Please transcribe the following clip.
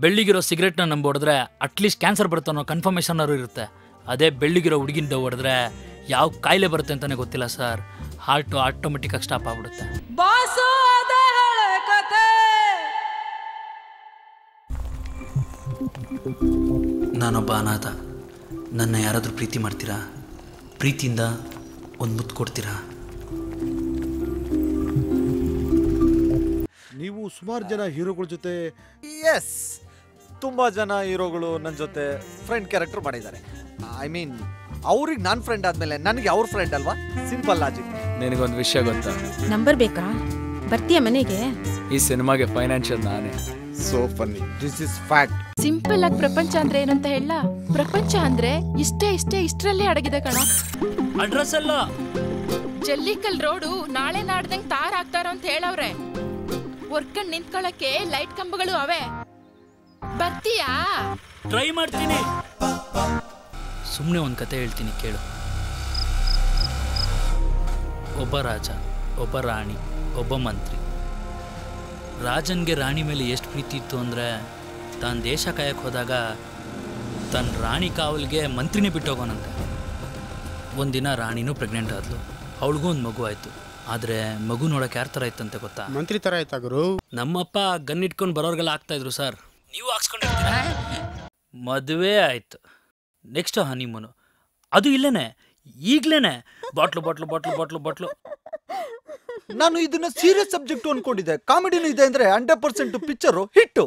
ಬೆಳ್ಳಿಗಿರೋ ಸಿಗರೆಟ್ನ ನಂಬಿ ಹೊಡೆದ್ರೆ at least cancer ಬರುತ್ತೆ ಅನ್ನೋ ಕನ್ಫರ್ಮೇಷನ್ ಇರುತ್ತೆ. ಅದೇ ಬೆಳ್ಳಿಗಿರೋ ಹುಡುಗಿಂದ ಹೊಡೆದ್ರೆ ಯಾವ ಕಾಯಿಲೆ ಬರುತ್ತೆ ಅಂತಾನೆ ಗೊತ್ತಿಲ್ಲ ಸರ್. ಹಾರ್ಟು ಆಟೋಮೆಟಿಕ್ ಆಗಿ ಸ್ಟಾಪ್ ಆಗ್ಬಿಡುತ್ತೆ. ನಾನೊಬ್ಬ ಅನಾಥ. ನನ್ನ ಯಾರಾದರೂ ಪ್ರೀತಿ ಮಾಡ್ತೀರಾ? ಪ್ರೀತಿಯಿಂದ ಒಂದು ಮುತ್ತು ಕೊಡ್ತೀರಾ? ನೀವು ಸುಮಾರು ಜನ ಹೀರೋಗಳ ಜೊತೆ ಎಸ್ ತುಂಬಾ ಜನ ಹೀರೋಗಳು ನನ್ನ ಜೊತೆ ಫ್ರೆಂಡ್ ಕ್ಯಾರೆಕ್ಟರ್ ಮಾಡಿದ್ದಾರೆ. ಐ ಮೀನ್ ಅವ್ರಿಗೆ ನನ್ನ ಫ್ರೆಂಡ್ ಆದ್ಮೇಲೆ ನನಗೆ ಅವ್ರ ಫ್ರೆಂಡ್ ಅಲ್ವಾ? Simple logic. ನಿನಗೊಂದು ವಿಷಯ ಗೊತ್ತಾ? ನಂಬರ್ ಬೇಕಾ? ಬರ್ತೀಯ ಮನೆಗೆ? ಈ ಸಿನಿಮಾಗೆ ಫೈನಾನ್ಷಿಯಲ್ ನಾನೇ. So funny. This is fact. Simple ಆಗಿ ಪ್ರಪಂಚ ಅಂದ್ರೆ ಏನು ಅಂತ ಹೇಳ? ಪ್ರಪಂಚ ಅಂದ್ರೆ ಇಷ್ಟರಲ್ಲಿ ಅಡಗಿದೆ ಕಣ. ಅಡ್ರೆಸ್ ಎಲ್ಲ ಜಲ್ಲಿಕಲ್ ರೋಡು ನಾಳೆ ನಾಡ್ದಂಗ್ ತಾರ್ ಹಾಕ್ತಾರ ಅಂತ ಹೇಳವ್ರೆ. ವರ್ಕಂಡ್ ನಿಂತ್ಕೊಳ್ಳಕ್ಕೆ ಲೈಟ್ ಕಂಬಗಳು ಅವೆ. ಬರ್ತೀಯಾ? ಟ್ರೈ ಮಾಡ್ತೀನಿ. ಸುಮ್ಮನೆ ಒಂದು ಕತೆ ಹೇಳ್ತೀನಿ ಕೇಳು. ಒಬ್ಬ ರಾಜ, ಒಬ್ಬ ರಾಣಿ, ಒಬ್ಬ ಮಂತ್ರಿ. ರಾಜನ್ಗೆ ರಾಣಿ ಮೇಲೆ ಎಷ್ಟು ಪ್ರೀತಿ ಇತ್ತು ಅಂದರೆ ತಾನು ದೇಶ ಕಾಯಕ್ಕೆ ಹೋದಾಗ ತನ್ನ ರಾಣಿ ಕಾವಲಿಗೆ ಮಂತ್ರಿನೇ ಬಿಟ್ಟೋಗೋನಂತೆ. ಒಂದಿನ ರಾಣಿನೂ ಪ್ರೆಗ್ನೆಂಟ್ ಆದ್ಲು. ಅವಳಿಗೂ ಒಂದು ಮಗು ಆಯಿತು. ಆದರೆ ಮಗು ನೋಡೋಕೆ ಯಾರ ಥರ ಇತ್ತಂತೆ ಗೊತ್ತಾ? ಮಂತ್ರಿ ಥರ ಆಯ್ತಾ ಗುರು? ನಮ್ಮಪ್ಪ ಗನ್ ಇಟ್ಕೊಂಡು ಬರೋರ್ಗೆಲ್ಲ ಆಗ್ತಾಯಿದ್ರು ಸರ್. ನೀವು ಹಾಕ್ಸ್ಕೊಂಡಿರ್ತೀರ. ಮದುವೆ ಆಯಿತು. Next honeymoon. ಅದು ಇಲ್ಲೇನೆ, ಈಗ್ಲೇನೆ ಬಾಟ್ಲು. ನಾನು ಇದನ್ನ ಸೀರಿಯಸ್ ಸಬ್ಜೆಕ್ಟ್ ಅನ್ಕೊಂಡಿದ್ದೆ. ಕಾಮಿಡಿನೂ ಇದೆ ಅಂದ್ರೆ 100% ಪಿಕ್ಚರು ಹಿಟ್ಟು.